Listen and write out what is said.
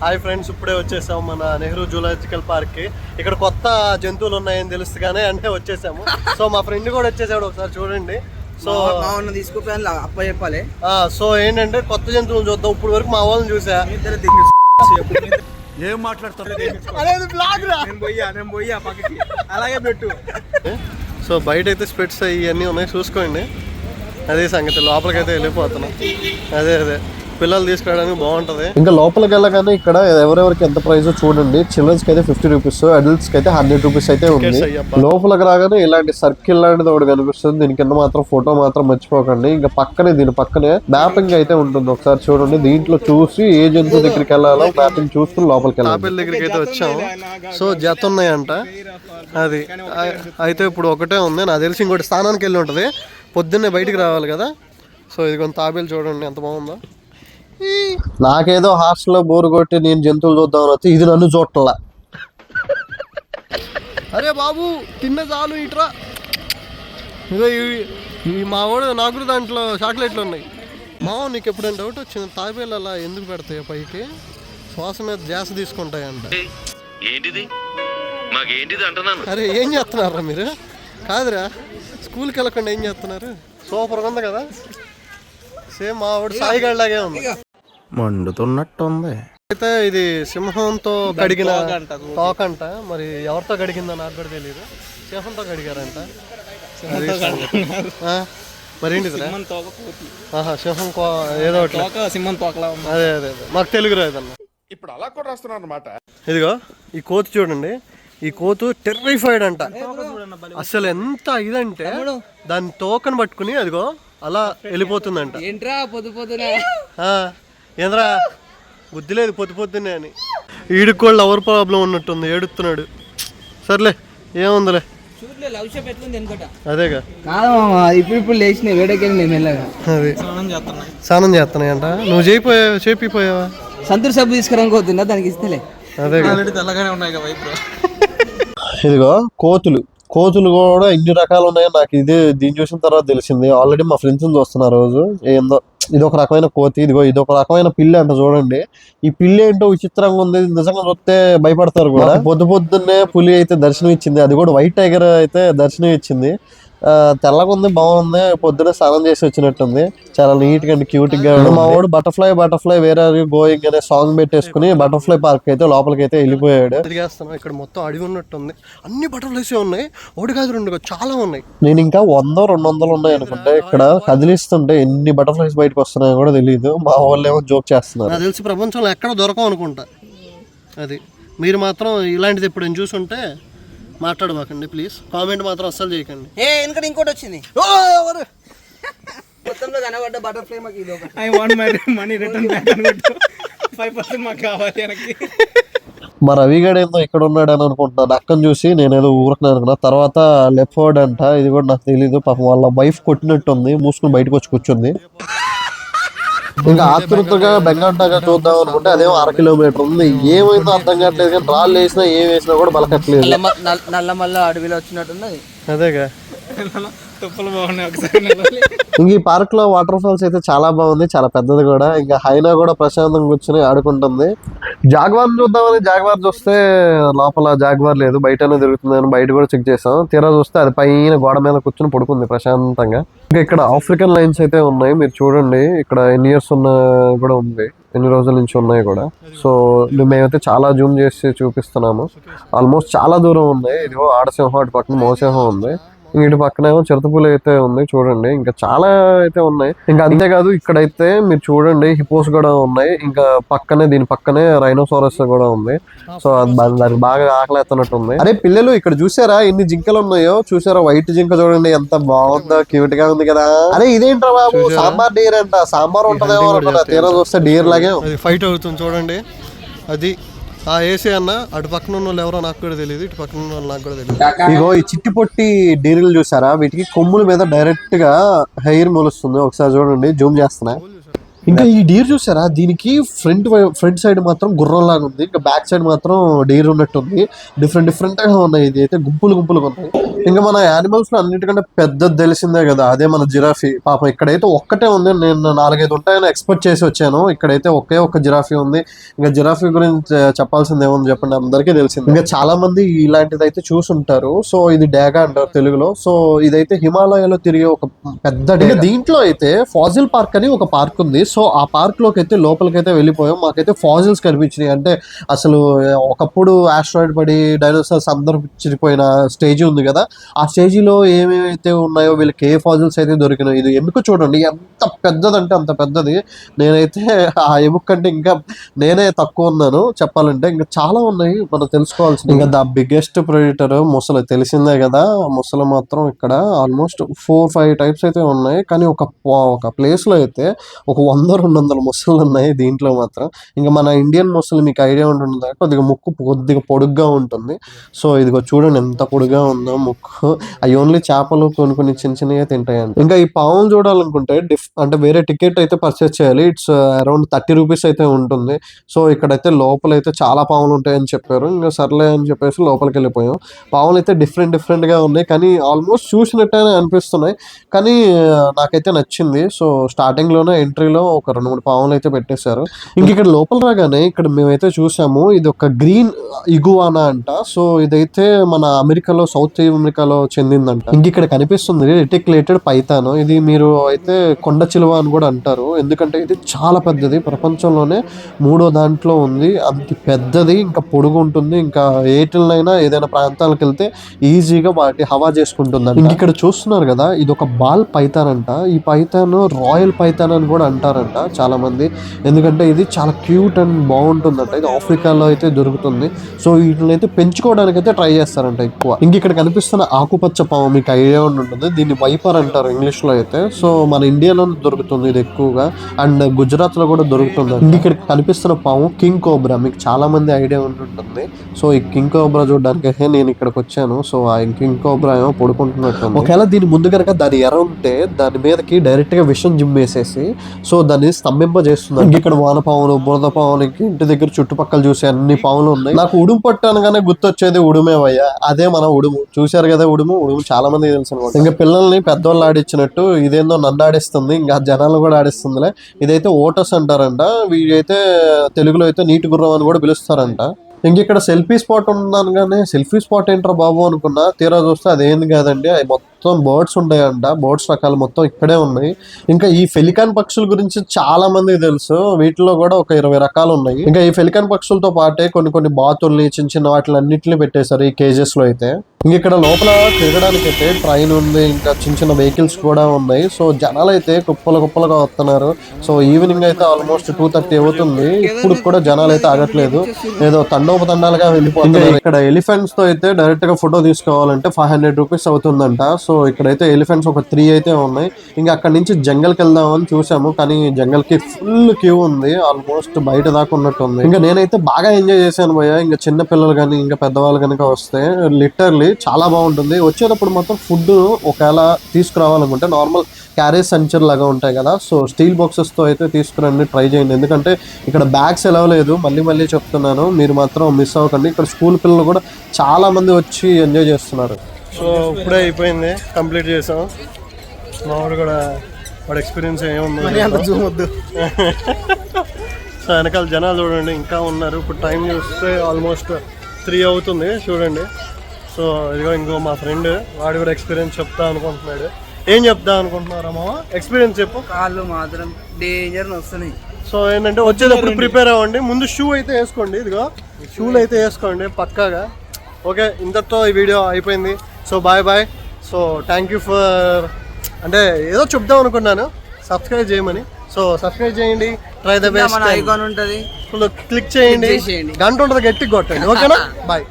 Hi friends, ఇప్పుడే వచ్చేసాము మన నెహ్రూ జూలాజికల్ పార్క్ కి. ఇక్కడ కొత్త జంతువులు ఉన్నాయని తెలుస్తుగానే అంటే వచ్చేసాము. సో మా ఫ్రెండ్ కూడా వచ్చేసాడు, ఒకసారి చూడండి. సో తీసుకుపోయాను అప్ప చెప్పాలి. సో ఏంటంటే కొత్త జంతువులు చూద్దాం. ఇప్పుడు వరకు మా వాళ్ళని చూసా. ఏం మాట్లాడుతారు? అలాగే పెట్టు. సో బయట అయితే స్పెట్స్ ఇవన్నీ ఉన్నాయి, చూసుకోండి. అదే సంగతి. లోపలికైతే వెళ్ళిపోతున్నాం. అదే పిల్లలు తీసుకురావడానికి బాగుంటది. ఇంకా లోపలికి వెళ్ళగానే ఇక్కడ ఎవరెవరికి ఎంత ప్రైస్ చూడండి. చిల్డ్రన్స్ కి అయితే 50 రూపీస్, అడల్ట్స్ కి అయితే 100 రూపీస్ అయితే ఉంది. లోపలికి రాగానే ఇలాంటి సర్కిల్ లాంటిది ఒకటి కనిపిస్తుంది. దీని కింద మాత్రం ఫోటో మాత్రం మర్చిపోకండి. ఇంకా దీని పక్కనే మ్యాపింగ్ అయితే ఉంటుంది, ఒకసారి చూడండి. దీంట్లో చూసి ఏ జంతువు దగ్గరికి వెళ్ళాలో మ్యాపింగ్ చూసుకుని లోపలికి వెళ్ళాలి. తాబేలు దగ్గరికి అయితే వచ్చాము. సో జత ఉన్నాయంట. అది అయితే ఇప్పుడు ఒకటే ఉంది. నాకు తెలిసి ఇంకోటి స్థానానికి వెళ్ళి ఉంటది. పొద్దున్నే బయటికి రావాలి కదా. సో ఇది కొంత తాబేలు చూడండి ఎంత బాగుందో. నాకేదో హాస్టల్లో బోరు కొట్టి నేను జంతువులు చూద్దామని వచ్చి ఇది నన్ను చూడట్లా. అరే బాబు తిన్న చాలు ఇట్రా. ఇదో ఈ మా వాడు నాకు దాంట్లో చాక్లెట్లు ఉన్నాయి. నీకు ఎప్పుడైనా డౌట్ వచ్చింది, తాబేలు అలా ఎందుకు పెడతాయి పైకి? శ్వాస మీద ధ్యాస తీసుకుంటాయంట. అరే ఏం చేస్తున్నారా మీరు? కాదురా, స్కూల్కి వెళ్ళకుండా ఏం చేస్తున్నారు? సూపర్గా ఉంది కదా. సేమ్ మా వాడు సాయిగాడిలాగే ఉంది. మండుతున్నట్టు ఉంది. అయితే ఇది సింహంతో కడిగిన తోకంట. మరి ఎవరితో కడిగిందో నాకు కూడా తెలియదు. సింహంతో కడిగారంట. మరేంటి సింహం ఏదో సింహం తోకలా. అదే మాకు తెలుగు రాదన్న. ఇప్పుడు అలా కూడా రాస్తున్నారు అన్నమాట. ఇదిగో ఈ కోతి చూడండి. ఈ కోతు టెర్రిఫైడ్ అంట. అసలు ఎంత ఇదంటే దాని తోకను పట్టుకుని అదిగో అలా వెళ్ళిపోతుందంట. ఏంద్రా బుద్ధి లేదు పొద్దున్నే అని. ఈడికి కూడా లవర్ ప్రాబ్లం ఉన్నట్టుంది, ఏడుస్తున్నాడు. సర్లే ఏముందిలే. అదేగా ఇప్పుడు లేచిన వేడకెళ్ళి అదే స్నానం చేస్తున్నాయంట. నువ్వు చేపిపోయావా? సంతూర్ సబ్బు తీసుకురాకపోతున్నా దానికి ఇస్తలే. అదేగా తెల్లగానే ఉన్నాయి కదా. ఇదిగో కోతులు కూడా ఇన్ని రకాలు ఉన్నాయో నాకు దీన్ని చూసిన తర్వాత తెలిసింది. ఆల్రెడీ మా ఫ్రెండ్స్ చూస్తున్నారు రోజు. ఏందో ఇది ఒక రకమైన కోతి, ఇది ఒక రకమైన పిల్లి అంట. చూడండి ఈ పిల్లి ఏంటో విచిత్రంగా ఉంది. నిజంగా చూస్తే భయపడతారు కూడా. పొద్దున్నే పులి అయితే దర్శనం ఇచ్చింది. అది కూడా వైట్ టైగర్ అయితే దర్శనం ఇచ్చింది. తెల్లగా ఉంది, బాగుంది. పొద్దున్నే స్నానం చేసి వచ్చినట్టుంది. చాలా నీట్ గా క్యూట్ గా. మా వాడు butterfly where are you going అనే సాంగ్ పెట్టేసుకుని బటర్ఫ్లై పార్క్ అయితే లోపలికి అయితే వెళ్ళిపోయాడు. తిరిగేస్తున్నాం. ఇక్కడ మొత్తం అడిగి ఉన్నట్టుంది. అన్ని బటర్ఫ్లైస్ ఉన్నాయి. ఒకటి కాదు రెండు చాలా ఉన్నాయి. నేను ఇంకా 100-200 ఉన్నాయి అనుకుంటే. ఇక్కడ కదిలిస్తుంటే ఎన్ని బటర్ఫ్లైస్ బయటకు వస్తున్నాయో కూడా తెలియదు. మా వాళ్ళు ఏమో జోక్ చేస్తున్నారు. నాకు తెలిసి ప్రపంచంలో ఎక్కడ దొరకవు అనుకుంటా. అది మీరు మాత్రం ఇలాంటిది ఎప్పుడు చూసుంటే మాట్లాడబాకండి ప్లీజ్. కామెంట్ మాత్రం అస్సలు చేయకండి. ఎందుకంటే ఇంకోటి వచ్చింది మొత్తంలో కనబడ్డ బటర్ఫ్లై. మాకు ఇది ఒకటి. I want my money return back అన్నట్టు 5% మాకు కావాలి వెనక్కి. మా రవిగాడు ఏందో ఇక్కడ ఉన్నాడు అని అనుకుంటున్నాను. అక్కని చూసి నేనేదో ఊరుకున్నాను అనుకున్నా. తర్వాత లెఫ్ట్ అంట. ఇది కూడా నాకు తెలీదు. పాపం వాళ్ళ వైఫ్ కొట్టినట్టుంది. మూసుకుని బయటకు వచ్చి కూర్చుంది. ఇంకా ఆతృతగా బెంగంటగా చూద్దాం అనుకుంటే అదేమో 1/2 కిలోమీటర్ ఉంది. ఏమైందో అర్థం కావట్లేదు. కానీ రాళ్ళు వేసినా ఏం వేసినా కూడా బలకట్లేదు. నల్లమల్ల అడవిలో వచ్చినట్టున్నది. అదేగా ఇంక ఈ పార్క్ లో వాటర్ ఫాల్స్ అయితే చాలా బాగుంది, చాలా పెద్దది కూడా. ఇంకా హైనా కూడా ప్రశాంతంగా కూర్చొని ఆడుకుంటుంది. జాగ్వార్ చూద్దామని జాగ్వార్ చూస్తే లోపల జాగ్వార్ లేదు, బయటనే తిరుగుతుందని బయట కూడా చెక్ చేసాం. తీరా చూస్తే అది పైన గోడ మీద కూర్చొని పడుకుంది ప్రశాంతంగా. ఇంకా ఇక్కడ ఆఫ్రికన్ లైన్స్ అయితే ఉన్నాయి. మీరు చూడండి ఇక్కడ ఎన్ని ఇయర్స్ ఉన్న కూడా ఉంది, ఎన్ని రోజుల నుంచి ఉన్నాయి కూడా. సో మేమైతే చాలా జూమ్ చేసి చూపిస్తున్నాము. ఆల్మోస్ట్ చాలా దూరం ఉన్నాయి. ఇదిగో ఆడసింహం, అటు పక్కన మోసింహం ఉంది. ఇటు పక్కనేమో చిరుతపులి అయితే ఉంది చూడండి. ఇంకా చాలా అయితే ఉన్నాయి. ఇంకా అంతేకాదు ఇక్కడైతే మీరు చూడండి హిపోస్ కూడా ఉన్నాయి. ఇంకా దీని పక్కనే రైనోసారస్ కూడా ఉంది. సో దానికి బాగా ఆకలేస్తున్నట్టు ఉంది. అరే పిల్లలు ఇక్కడ చూసారా ఎన్ని జింకలు ఉన్నాయో? చూసారా వైట్ జింక చూడండి ఎంత బాగుందో, క్యూట్ గా ఉంది కదా. అరే ఇదేంట్రా బాబు, సాంబార్ డీర్ అంట. సాంబార్ ఉంటదేమో అనుకున్నా, తీరా చూస్తే డీర్ లాగే ఫైట్ అవుతుంది చూడండి. అది ఏసీ అన్న అటు పక్కన ఉన్న వాళ్ళు ఎవరో నాకు కూడా తెలియదు, ఇటు పక్కన ఉన్న వాళ్ళు నాకు కూడా తెలియదు. ఇగో ఈ చిట్టి పొట్టి డీరీలు చూసారా? వీటికి కొమ్ముల మీద డైరెక్ట్ గా హెయిర్ మొలుస్తుంది. ఒకసారి చూడండి, జూమ్ చేస్తున్నా. ఇంకా ఈ డీర్ చూసారా? దీనికి ఫ్రంట్ సైడ్ మాత్రం గుర్రం లాగా ఉంది. ఇంకా బ్యాక్ సైడ్ మాత్రం డీర్ ఉన్నట్టుంది. డిఫరెంట్ గా ఉన్నాయి. ఇది అయితే గుంపులుగా ఉన్నాయి. ఇంకా మన యానిమల్స్ లో అన్నిటికంటే పెద్దది తెలిసిందే కదా, అదే మన జిరాఫీ. పాపం ఇక్కడైతే ఒక్కటే ఉంది, నేను 4-5 ఉంటాయని ఎక్స్పెక్ట్ చేసి వచ్చాను, ఇక్కడైతే ఒక్క జిరాఫీ ఉంది. ఇంకా జిరాఫీ గురించి చెప్పాల్సింది ఏముంది చెప్పండి, అందరికీ తెలిసింది. ఇంకా చాలా మంది ఇలాంటిది అయితే చూసుంటారు. సో ఇది డేగా అంటారు తెలుగులో. సో ఇదైతే హిమాలయాలో తిరిగే ఒక పెద్ద డేగా. దీంట్లో అయితే ఫాజిల్ పార్క్ అని ఒక పార్క్ ఉంది. సో ఆ పార్క్ లోకి అయితే లోపలికైతే వెళ్ళిపోయాం. మాకైతే ఫాజిల్స్ కనిపించినాయి. అంటే అసలు ఒకప్పుడు ఆస్ట్రాయిడ్ పడి డైనోసార్స్ అందరూ చిరిపోయిన స్టేజ్ ఉంది కదా, ఆ స్టేజీలో ఏమేమైతే ఉన్నాయో వీళ్ళకి ఏ ఫాజిల్స్ అయితే దొరికినాయి. ఇది ఎముక చూడండి ఎంత పెద్దదంటే అంత పెద్దది. నేనైతే ఆ ఎముక కంటే ఇంకా నేనే తక్కువ ఉన్నాను చెప్పాలంటే. ఇంకా చాలా ఉన్నాయి మనం తెలుసుకోవాల్సింది. ఇంకా ద బిగ్గెస్ట్ ప్రెడిటర్ ముసలి తెలిసిందే కదా. ముసలి మాత్రం ఇక్కడ ఆల్మోస్ట్ 4-5 టైప్స్ అయితే ఉన్నాయి. కానీ ఒక ప్లేస్ లో అయితే ఒక 100-200 ముసలు ఉన్నాయి దీంట్లో మాత్రం. ఇంకా మన ఇండియన్ ముసలి మీకు ఐడియా ఉంటుంది, కొద్దిగా ముక్కు కొద్దిగా పొడుగ్గా ఉంటుంది. సో ఇదిగో చూడండి ఎంత పొడుగా ఉందో ముక్కు. అవి ఓన్లీ చేపలు కొన్ని చిన్నగా తింటాయండి. ఇంకా ఈ పావులు చూడాలనుకుంటే అంటే వేరే టికెట్ అయితే పర్చేస్ చేయాలి. ఇట్స్ అరౌండ్ 30 రూపీస్ అయితే ఉంటుంది. సో ఇక్కడైతే లోపలైతే చాలా పావులు ఉంటాయని చెప్పారు. ఇంకా సర్లే అని చెప్పేసి లోపలికి వెళ్ళిపోయాం. పావులు అయితే డిఫరెంట్ గా ఉన్నాయి, కానీ ఆల్మోస్ట్ చూసినట్టే అనిపిస్తున్నాయి. కానీ నాకైతే నచ్చింది. సో స్టార్టింగ్ లోనే ఎంట్రీలో ఒక 2-3 పావులు అయితే పెట్టేశారు. ఇంక ఇక్కడ లోపల రాగానే ఇక్కడ మేమైతే చూసాము, ఇది ఒక గ్రీన్ ఇగువానా అంట. సో ఇదైతే మన అమెరికాలో, సౌత్ అమెరికాలో చెందిందంట. ఇంక ఇక్కడ కనిపిస్తుంది రెటిక్యులేటెడ్ పైథాన్. ఇది మీరు అయితే కొండ చిలువ అని కూడా అంటారు, ఎందుకంటే ఇది చాలా పెద్దది. ప్రపంచంలోనే 3వ దాంట్లో ఉంది. అంత పెద్దది, ఇంకా పొడుగు ఉంటుంది. ఇంకా ఏటిలైనా ఏదైనా ప్రాంతాలకు వెళ్తే ఈజీగా వాటి హవా చేసుకుంటుంది. ఇంక ఇక్కడ చూస్తున్నారు కదా, ఇది ఒక బాల్ పైథాన్ అంట. ఈ పైథాన్ రాయల్ పైథాన్ అని కూడా అంటారంట చాలా మంది, ఎందుకంటే ఇది చాలా క్యూట్ అండ్ బాగుంటుందంట. ఇది ఆఫ్రికాలో అయితే దొరుకుతుంది. సో వీటిని అయితే పెంచుకోవడానికి అయితే ట్రై చేస్తారంట ఎక్కువ. ఇంక ఇక్కడ కనిపిస్తున్న ఆకుపచ్చ పాము మీకు ఐడియా ఉంటుంది, దీన్ని వైపర్ అంటారు ఇంగ్లీష్ లో అయితే. సో మన ఇండియాలో దొరుకుతుంది ఇది ఎక్కువగా, అండ్ గుజరాత్ లో కూడా దొరుకుతుంది. ఇంక ఇక్కడ కనిపిస్తున్న పాము కింగ్ కోబ్రా, మీకు చాలా మంది ఐడియా ఉంటుంటుంది. సో ఈ కింగ్ కోబ్రా చూడడానికి నేను ఇక్కడికి వచ్చాను. సో ఆ కింగ్ కోబ్రా ఏమో పడుకుంటున్నట్టు. ఒకవేళ దీని ముందు కనుక దాని ఎర ఉంటే దాని మీదకి డైరెక్ట్ గా విషం జిమ్మేసేసి సో దాన్ని స్తంభింపజేస్తుంది. ఇంక ఇక్కడ వాన పాములు, బురద పాములు, ఇంటి దగ్గర చుట్టుపక్కల చూసే అన్ని పాములు ఉన్నాయి. నాకు ఉడుము పట్టానగానే గుర్తొచ్చేది ఉడుమేవయ్యా, అదే మన ఉడుము. చూశారు కదా ఉడుము చాలా మంది తెలుసు అనమాట. ఇంకా పిల్లల్ని పెద్దోళ్ళు ఆడించినట్టు ఇదేందో నన్ను ఆడిస్తుంది, ఇంకా జనాలు కూడా ఆడిస్తుందిలే. ఇదైతే ఓటస్ అంటారంట. వీడైతే తెలుగులో అయితే నీటి గుర్రం అని కూడా పిలుస్తారంట. ఇంక ఇక్కడ సెల్ఫీ స్పాట్ ఉన్నాను, కానీ సెల్ఫీ స్పాట్ ఏంట్రా బాబు అనుకున్నా, తీరా చూస్తే అదేంది కాదండి, అవి మొత్తం బర్డ్స్ ఉంటాయంట. బర్డ్స్ రకాలు మొత్తం ఇక్కడే ఉన్నాయి. ఇంకా ఈ ఫెలికాన్ పక్షుల గురించి చాలా మందికి తెలుసు, వీటిలో కూడా ఒక 20 రకాలు ఉన్నాయి. ఇంకా ఈ ఫెలికాన్ పక్షులతో పాటే కొన్ని బాతుల్ని, చిన్న వాటిని అన్నింటినీ పెట్టేశారు ఈ కేజెస్ లో అయితే. ఇంక ఇక్కడ లోపల తిరగడానికి అయితే ట్రైన్ ఉంది, ఇంకా చిన్న వెహికల్స్ కూడా ఉన్నాయి. సో జనాలు అయితే కుప్పలుగా వస్తున్నారు. సో ఈవినింగ్ అయితే ఆల్మోస్ట్ 2:30 అవుతుంది. ఇప్పుడు కూడా జనాలు అయితే ఆగట్లేదు, ఏదో తండోపతండాలుగా వెళ్ళిపోతున్నారు. ఇక్కడ ఎలిఫెంట్స్ తో అయితే డైరెక్ట్ గా ఫోటో తీసుకోవాలంటే 500 రూపీస్ అవుతుందంట. సో ఇక్కడైతే ఎలిఫెంట్స్ ఒక 3 అయితే ఉన్నాయి. ఇంకా అక్కడ నుంచి జంగల్కి వెళ్దామని చూసాము, కానీ జంగల్ కి ఫుల్ క్యూ ఉంది, ఆల్మోస్ట్ బయట దాకా ఉన్నట్టు ఉంది. ఇంకా నేనైతే బాగా ఎంజాయ్ చేశాను భయ్య. ఇంకా చిన్న పిల్లలు కానీ ఇంకా పెద్దవాళ్ళు కనుక వస్తే లిటర్లీ చాలా బాగుంటుంది. వచ్చేటప్పుడు మొత్తం ఫుడ్ ఒకవేళ తీసుకురావాలనుకుంటే నార్మల్ క్యారేజ్ సంచర్ లాగా ఉంటాయి కదా, సో స్టీల్ బాక్సెస్ తో అయితే తీసుకురండి, ట్రై చేయండి. ఎందుకంటే ఇక్కడ బ్యాగ్స్ ఎలా లేదు, మళ్ళీ చెప్తున్నాను, మీరు మాత్రం మిస్ అవ్వకండి. ఇక్కడ స్కూల్ పిల్లలు కూడా చాలా మంది వచ్చి ఎంజాయ్ చేస్తున్నారు. సో ఇప్పుడే అయిపోయింది, కంప్లీట్ చేసాం. మావాడు కూడా వాడు ఎక్స్పీరియన్స్ ఏముంది. సో వెనకాల జనాలు చూడండి ఇంకా ఉన్నారు. ఇప్పుడు టైం చూస్తే ఆల్మోస్ట్ 3 అవుతుంది చూడండి. సో ఇదిగో ఇంకో మా ఫ్రెండ్, వాడు కూడా ఎక్స్పీరియన్స్ చెప్తా అనుకుంటున్నాడు. ఏం చెప్తా అనుకుంటున్నారా మామ? ఎక్స్పీరియన్స్ చెప్పు. కాళ్ళు మాత్రం డేంజర్ వస్తున్నాయి. సో ఏంటంటే వచ్చేటప్పుడు ప్రిపేర్ అవ్వండి, ముందు షూ అయితే వేసుకోండి. ఇదిగో షూలు అయితే వేసుకోండి పక్కాగా. ఓకే, ఇంతటితో ఈ వీడియో అయిపోయింది. So bye. So thank you for, అంటే ఏదో చెప్దాం అనుకున్నాను, సబ్స్క్రైబ్ చేయమని. సో సబ్స్క్రైబ్ చేయండి, ట్రై ద బెస్ట్, క్లిక్ చేయండి, గంట ఉంటుంది గట్టిగా కొట్టండి. ఓకేనా, బాయ్.